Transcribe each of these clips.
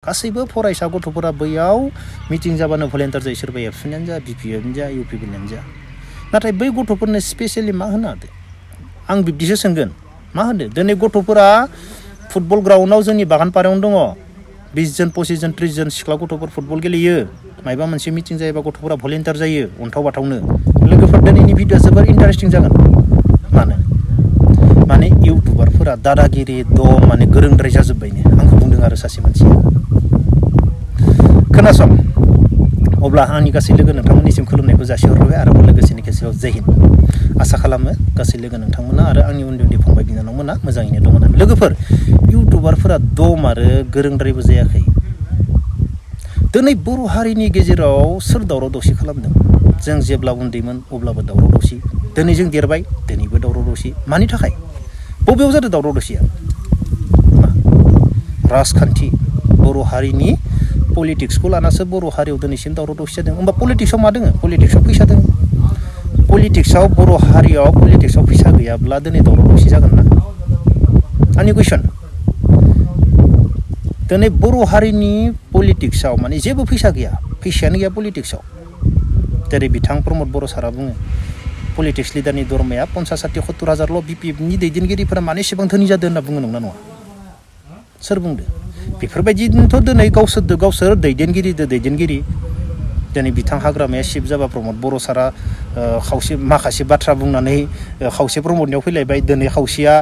गासैबो फरायसा गथ'फोरा बैयाव मिटिं जाबानो भलेन्टियार जायो सोरबा एबसुनियानो जा बिपिएफआनो जा इउपिपिनियानो जा नाथाय बै गथ'फोरनो स्पेसियेलि मा होनो हादो आं बिब्दिसो सोंगोन मा होनो दिनै गथ'फोरा फुटबल ग्राउन्डआव जोंनि बागानपारायावनो दङ 20 जन 25 जन 30 जन सिख्ला गथ'फोर फुटबल गेलेयो मायबा मोनसे मिटिं जायोबा गथ'फोरा भलेन्टियार जायो अन्थाव बाथावनो लोगोफोर दिनैनि भिडिअ'आ जोबोर इन्टारेस्टिं जागोन माने इउटुबारफोरा दादागिरि दम माने गोरोंद्राय जाजोब्बायनो आंखौ बुंदों आरो सासे मानसिया खोनासं अब्ला आंनि गासै लोगो नोंथांमोननिसिम खुलुमनायखौ जासिहरबाय आरो लोगोसेनि खेसेयाव जय हिन्द आसा खालामो गासै लोगो नोंथांमोना आरो आंनि उन्दै उन्दै फंबाय बिनानावमोना मोजाङैनो दङ होननानै लोगोफोर इउटुबारफोरा दम आरो गोरोंद्रायबो जायाखै दिनै बर' हारिनि गेजेराव सोर दावराव दावसि खालामदों जों जेब्ला उन्दैमोन अब्लाबो दावराव दावसि दिनै जों देरबाय दिनैबो दावराव दावसि मानि थाखाय बबेयाव जादों दावराव दावसिया राजखान्थि बर' हारिनि पलिटिक्सखौ लानासो बर' हारियाव दिनैसिम दावराव दावसि जादों होमबा पलिटिक्सआव मा दङ पलिटिक्सआव फैसा दङ पलिटिक्सआव बर' हारियाव पलिटिक्सआव फैसा गैयाब्ला दिनै दावराव दावसि जागोन ना आंनि कुइसन दिनै बर' हारिनि पलिटिक्सआव माने जेबो फैसा गैया फैसायानो गैया पलिटिक्सआव जेरै बिथां प्रमद बर' सारा बुङो पलिटिक्स लिडारनि दरमाया 50-60-70,000ल' बिपिएफनि दैदेनगिरिफोरा माने एसेबां धोनि जादों होनना बुङो नंना नङा सोर बुंदो बेफोरबायदिनोथ' दिनै गावसोर दैदेनगिरि दिनै बिथां हाग्रामाया शिफ जाबा प्रमद बर' सारा खावसे माखासे बाथ्रा बुंनानै खावसे प्रमदनियाव फैलायबाय दिनै खावसेया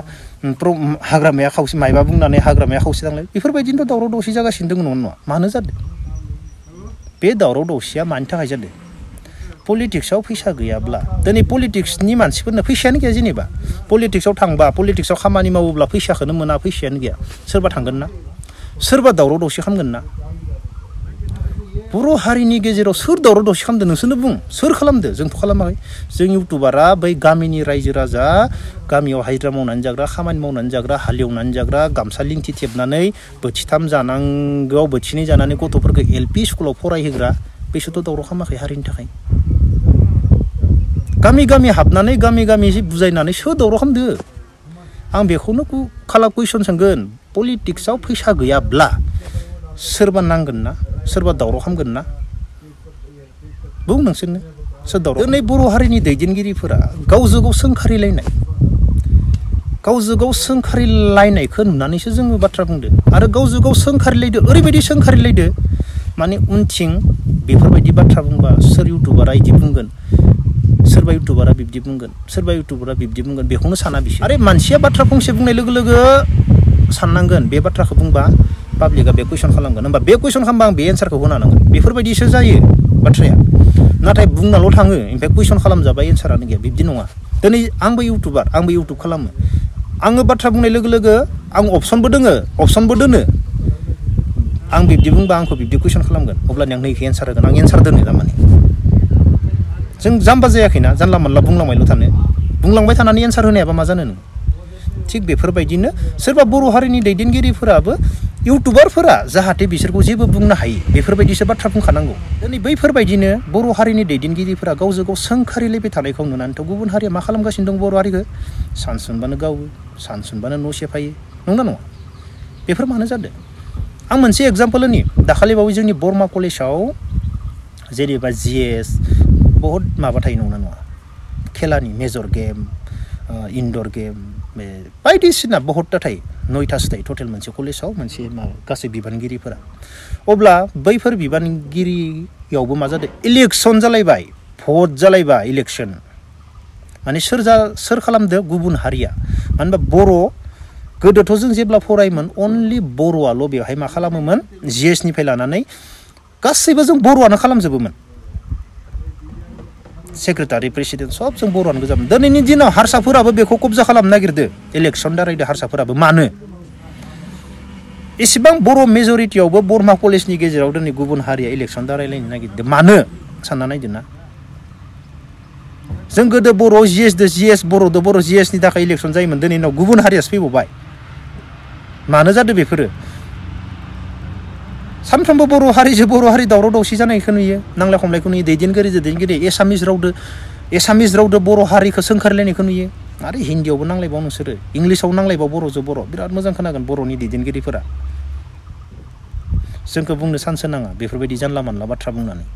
हाग्रामाया खावसे मायबा बुंनानै हाग्रामाया खावसे थांलाय बेफोरबायदिनोथ' दावराव दावसि जागासिनो दङ नङा मानो जादों बे दावराव दावसिया मानि थाखाय जादों पलिटिक्सआव फैसा गैयाब्ला दिनै पलिटिक्सनि मानसिफोरनो फैसायानो गैया जेनेबा पलिटिक्सआव थांबा पलिटिक्सआव खामानि मावोब्ला फैसाखौनो मोना फैसायानो गैया सोरबा थांगोन ना सोरबा दावराव दावसि खालामगोन ना बर' हारिनि गेजेराव सोर दावराव दावसि खालामदों नोंसोरनो बुं सोर खालामदो जोंथ' खालामाखै जों इउटुबारा बै गामिनि रायजो राजा गामियाव हाजिरा मावनानै जाग्रा खामानि मावनानै जाग्रा हालेवनानै जाग्रा गामसा लिंथि थेबनानै बोथिथाम जानांगौआव बोथिनै जानानै गथ'फोरखौ एलपि स्कुलाव फरायहोग्रा बैसोरथ' दावराव खालामाखै हारिनि थाखाय गामि गामि हाबनानै गामि गामि बुजायनानै सोर दावराव खालामदो आं बेखौनो कुइसन सोंगोन पलिटिक्सआव फैसा गैयाब्ला सोरबा नांगोन ना सोरबा दावराव खालामगोन ना बुं नोंसोरनो सोर दावराव दिनै बर' हारिनि दैदेनगिरिफोरा गावजों गाव सोंखारिलायनायखौ नुनानैसो जोङो बाथ्रा बुंदो आरो गावजों गाव सोंखारिलायदो ओरैबायदि सोंखारिलायदो माने उनथिं बेफोरबायदि बाथ्रा बुंबा सोर इउटुबारा बिदि बुंगोन सोरबा इउटुबारा बिब्दि बुंगोन सोरबा इउटुबारा बिब्दि बुंगोन बेखौनो साना बिसोर आरे मानसिया बाथ्रा फंसे बुंनाय लोगो लोगो साननांगोन बे बाथ्राखौ बुंबा पाब्लिकआ बे कुइसन खालामगोन होमबा बे कुइसन खालामबा आं बे एन्सारखौ होनो हानांगोन बेफोरबायदिसो जायो बाथ्राया नाथाय बुंनाल' थाङो ओमफ्राय कुइसन खालामजाबा एन्सारानो गैया बिब्दि नङा दिनै आंबो इउटुबार आंबो इउटुब खालामो आङो बाथ्रा बुंनाय लोगो लोगो आं अपसनबो दोनो आं बिब्दि बुंबा आंखौ बिब्दि कुइसन खालामगोन अब्लानो आं नैखौ एन्सार होगोन आं एन्सार दोनो थारमाने जों जाम्बा जायाखैना जानला मोनला बुंलांबाय थानानै एन्सार होनायाबा मा जानो नों थिग बेफोरबायदिनो सोरबा बर' हारिनि दैदेनगिरिफोराबो इउटुबारफोरा जाहाथे बिसोरखौ जेबो बुंनो हायो बेफोरबायदिसो बाथ्रा बुंखानांगौ दिनै बैफोरबायदिनो बर' हारिनि दैदेनगिरिफोरा गावजों गाव सोंखारिलायबाय थानायखौ नुनानैथ' गुबुन हारिया मा खालामगासिनो दं बर' हारिखौ सानसुनबानो गावो सानसुनबानो न' सेफायो नंना नङा बेफोर मानो जादों आं मोनसे एग्जाम्पल होनि दाखालि बावै जोंनि बरमा कलेजाव जेनेबा जिएस बहुद माबा थायो नङा खेलानि मेजर गेम इनडर गेम बायदिसिना बहुदथा थायो 9थासो थायो टटेल मोनसे कलेजाव मोनसे गासै बिबानगिरिफोरा अब्ला बैफोर बिबानगिरियावबो मा जादों इलेक्सन जालायबाय भट जालायबाय इलेक्सन माने सोर खालामदो गुबुन हारिया मानो होनबा बर' गोदोथ' जों जेब्ला फरायोमोन अनलि बर'आल' बेवहाय मा खालामोमोन जिएसनिफ्राय लानानै गासैबो जों बर'आनो खालामजोबोमोन सेक्रेटारि प्रेसिडेन्ट सब जों बर'आनो गोजामोन दिनैनि दिनाव हारसाफोराबो बेखौ कब्जा खालामनो नागिरदो इलेक्सन दारायदो हारसाफोराबो मानो एसेबां बर' मेजरिटियावबो बरमा कलेजनि गेजेराव दिनै गुबुन हारिया इलेक्सन दारायलायनो नागिरदो मानो सानना नायदो ना जों गोदो बर' जिएस बर' जिएसनि थाखाय इलेक्सन जायोमोन दिनैनाव गुबुन हारियासो फैबावबाय मानो जादों बेफोरो सानफ्रोमबो बर' हारि दावराव दावसि जानायखौ नुयो नांलाय खमलायखौ नुयो दैदेनगिरि एसामिस रावदो बर' हारिखौ सोंखारिलायनायखौ नुयो आरो हिन्दीयावबो नांलायबाव नोंसोरो इंलिसाव नांलायबाव बर'जों बर' बिराद मोजां खोनागोन बर'नि दैदेनगिरिफोरा जोंखौ बुंनो सान्स होनाङा बेफोरबायदि जानला मानला बाथ्रा बुंनानै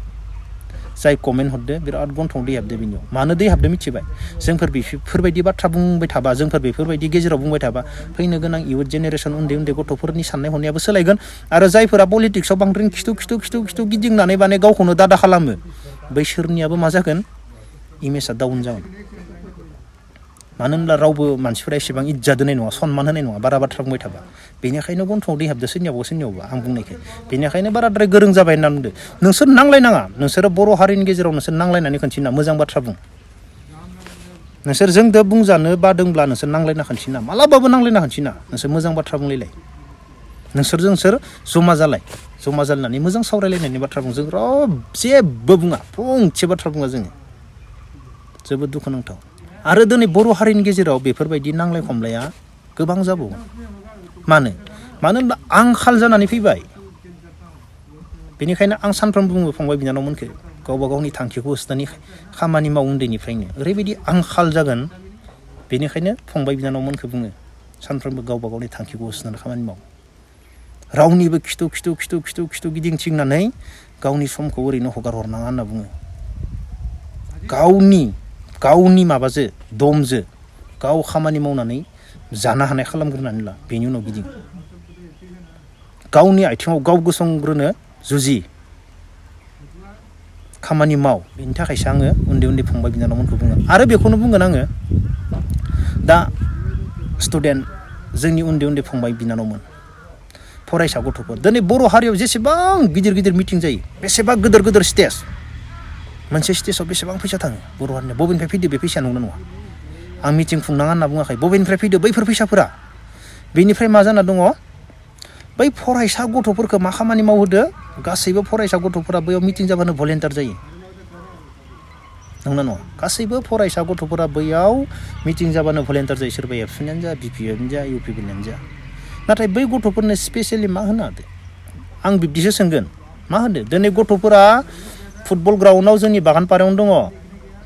जाय कमेन्ट हरदो बिराद गन्थं दै हाबदो बिनियाव मानो दै हाबदो मिथिबाय जोंफोर बेफोरबायदि बाथ्रा बुंबाय थाबा जोंफोर बेफोरबायदि गेजेराव बुंबाय थाबा फैनो गोनां इयुथ जेनेरेसन उन्दै उन्दै गथ'फोरनि साननाय हनायाबो सोलायगोन आरो जायफोरा पलिटिक्सआव बांद्राय खिथु गिदिंनानै माने गावखौनो दादा खालामो बैसोरनियाबो मा जागोन इमेजआ डाउन जागोन मानो होनब्ला रावबो मानसिफोरा एसेबां इज्जत होनाय नङा सन्मान होनाय नङा बारा बाथ्रा बुंबाय थाबा बेनिखायनो गन्थंआव दै हाबदो सोरनियावबा आं बुंनायखाय बेनिखायनो बाराद्राय गोरों जाबाय होनना बुंदो नोंसोर नांलायनाङा नोंसोरो बर' हारिनि गेजेराव नोंसोर नांलायनानै खोन्थिना मोजां बाथ्रा बुं नोंसोर जोंदो बुंजानो बादोंब्ला नोंसोर नांलायना खोन्थिना मालाबाबो नांलायना खोन्थिना नोंसोर मोजां बाथ्रा बुंलायलाय नोंसोर जमा जालायनानै मोजां सावरायलायनायनि बाथ्रा बुं जों जेबो बुङा फंसे बाथ्रा बुङा जोङो जोबोद दुखुनांथाव आरो दिनै बर' हारिनि गेजेराव बेफोरबायदि नांलाय खमलाया गोबां जाबावगोन मानो होनब्ला आंखाल जानानै फैबाय बेनिखायनो आं सानफ्रोमबो बुङो फंबाय बिनानावमोनखौ गावबा गावनि थांखिखौ होसोनानै खामानि माव उन्दैनिफ्रायनो ओरैबायदि आंखाल जागोन बेनिखायनो फंबाय बिनानावमोनखौ बुङो सानफ्रोमबो गावबा गावनि थांखिखौ होसोनानै खामानि माव रावनिबो खिथु गिदिंथिंनानै गावनि समखौ ओरैनो हगार हरनाङा होनना बुङो गावनि माबाजो दमजो गाव खामानि मावनानै जानो हानाय खालामग्रोनानै ला बेनि उनाव गिदिं गावनि आथिङाव गाव गसंग्रोनो जुजि खामानि माव बेनि थाखायसो आङो उन्दै फंबाय बिनानावमोनखौ बुङो आरो बेखौनो बुंगोन आङो दा स्टुडेन्ट जोंनि उन्दै फंबाय बिनानावमोन फरायसा गथ'फोर दिनै बर' हारियाव जेसेबां गिदिर मिटिं जायो बेसेबां गिदिर स्टेज मोनसे स्टेजाव बेसेबां फैसा थाङो बर' हारिनिया बबेनिफ्राय फैदो बे फैसाया नंगौना नङा आं मिटिं खुंनाङा होनना बुङाखै बबेनिफ्राय फैदो बैफोर फैसाफोरा बेनिफ्राय मा जाना दङ बै फरायसा गथ'फोरखौ मा खामानि मावहोदो गासैबो फरायसा गथ'फोरा बैयाव मिटिं जाबानो भलेन्टियार जायो नंगौना नङा गासैबो फरायसा गथ'फोरा बैयाव मिटिं जाबानो भलेन्टियार जायो सोरबा एबसुनियानो जा बिपिएफआनो जा इउपिपिएलआनो जा नाथाय बै गथ'फोरनो स्पेसियेलि मा होनो हादो आं बिब्दिसो सोंगोन मा होनो दिनै गथ'फोरा फुटबल ग्राउन्डआव जोंनि बागानपारायावनो दङ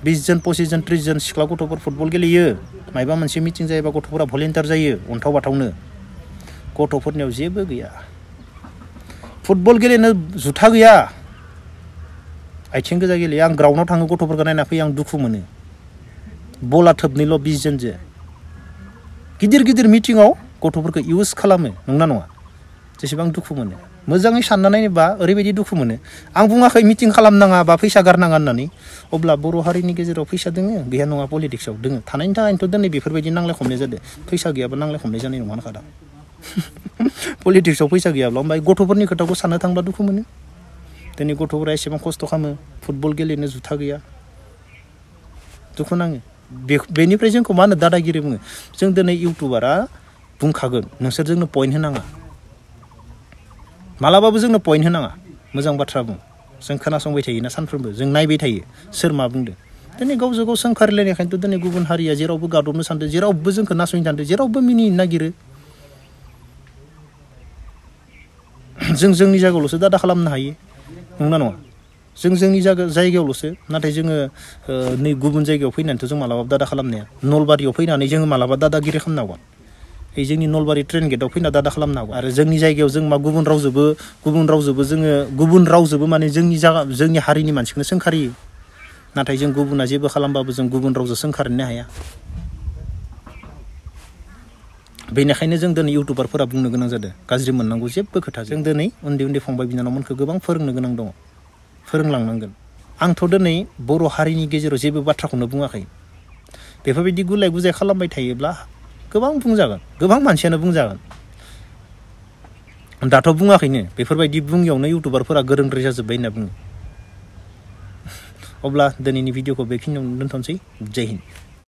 20 जन 25 जन 30 जन सिख्ला गथ'फोर फुटबल गेलेयो मायबा मोनसे मिटिं जायोबा गथ'फोरा भलेन्टियार जायो अन्थाव बाथावनो गथ'फोरनियाव जेबो गैया फुटबल गेलेनो जुथा गैया आथिं गोजा गेलेयो आं ग्राउन्डआव थाङो गथ'फोरखौ नायना फैयो आं दुखु मोनो बला थोबनैल' 20 जनजो गिदिर मिटिङाव गथ'फोरखौ इउज खालामो नंना नङा जेसेबां दुखु मोनो मोजाङै सानना नायबा ओरैबायदि दुखु मोनो आं बुङाखै मिटिं खालामनाङा बा फैसा गारनाङा होननानै अब्ला बर' हारिनि गेजेराव फैसा दोङो गैया नङा पलिटिक्सआव दोङो थानायनि थाखायनोथ' दिनै बेफोरबायदि नांलाय खमलाय जादों फैसा गैयाबा नांलाय खमलाय जानाय नङा होनखादां पलिटिक्सआव फैसा गैयाब्ला ओमफ्राय गथ'फोरनि खोथाखौ साननो थांब्ला दुखु मोनो दिनै गथ'फोरा एसेबां खस्थ' खालामो फुटबल गेलेनो जुथा गैया दुखु नाङो बेनिफ्राय जोंखौ मा होनो दादागिरि बुङो जों दिनै इउटुबारा बुंखागोन नोंसोर जोंनो पइन्ट होनाङा मालाबाबो जोंनो पइन्ट होनाङा मोजां बाथ्रा बुं जों खोनासंबाय थायोना सानफ्रोमबो जों नायबाय थायो सोर मा बुंदो दिनै गावजों गाव सोंखारिलायनायखायनोथ' दिनै गुबुन हारिया जेरावबो गादबनो सानदों जेरावबो जोंखौ नासयनो सानदों जेरावबो मिनिनो नागिरो जों जोंनि जायगायावल'सो दादा खालामनो हायो नंगौना नङा जों जोंनि जायगायावल'सो नाथाय जोङो नै गुबुन जायगायाव फैनानैथ' जों मालाबाबो दादा खालामनो हाया नलबारियाव फैनानै जोङो मालाबा दादागिरि खालामनो हागोन जोंनि नलबारि ट्रेन गेटआव फैना दादा खालामनो हागौ आरो जोंनि जायगायाव जों मा गुबुन रावजोबो माने जोंनि हारिनि मानसिखौनो सोंखारियो नाथाय जों गुबुना जेबो खालामबाबो जों गुबुन रावजों सोंखारिनो हाया बेनिखायनो जों दिनै इउटुबारफोरा बुंनो गोनां जादों गाज्रि मोननांगौ जेबो खोथा जों दिनै उन्दै फंबाय बिनानावमोनखौ गोबां फोरोंनो गोनां दङ फोरोंलांनांगोन आंथ' दिनै बर' हारिनि गेजेराव जेबो बाथ्राखौनो बुङाखै बेफोरबायदि गुलाय गुजाय खालामबाय थायोब्ला गोबां बुंजागोन गोबां मानसियानो बुंजागोन दाथ' बुङाखैनो बेफोरबायदि बुङियावनो इउटुबारफोरा गोरोंद्राय जाजोब्बाय होनना बुङो अब्ला दिनैनि भिडिअखौ बेखिनियावनो दोनथ'नोसै जय हिन्द